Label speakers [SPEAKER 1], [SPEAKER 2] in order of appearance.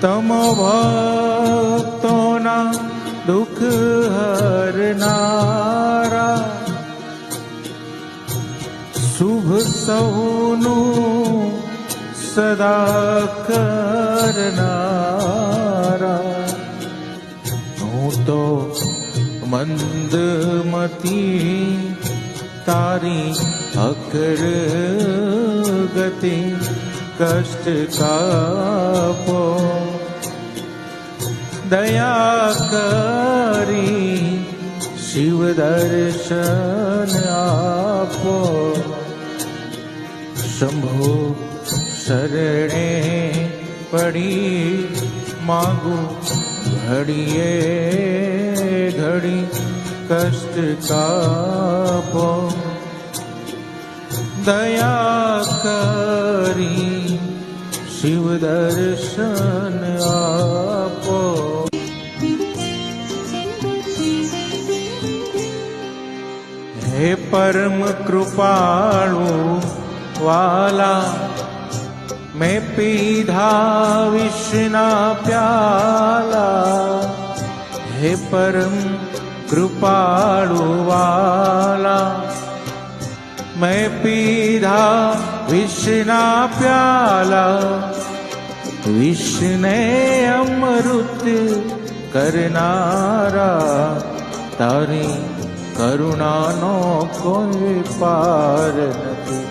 [SPEAKER 1] તમ ભક્તોના દુઃખ હરનારા, શુભ સૌનું સદા કરનારા. હું તો મંદમતી તારી અકળ ગતિ કષ્ટ કાપો, દયા કરી શિવ દર્શન આપો. શંભો શરણે પડી માગું ઘડીએ ઘડી કષ્ટ કાપો, દયા કરી શિવ દર્શન આપો. હે પરમ કૃપાળુ વાલા, મેં પીધા વિષના પ્યાલા. હે પરમ કૃપાળુ વાલા, મેં પીધા વિષના પ્યાલા. વિષને અમૃત કરનારા, તારી કરુણાનો કોઈ પાર નથી.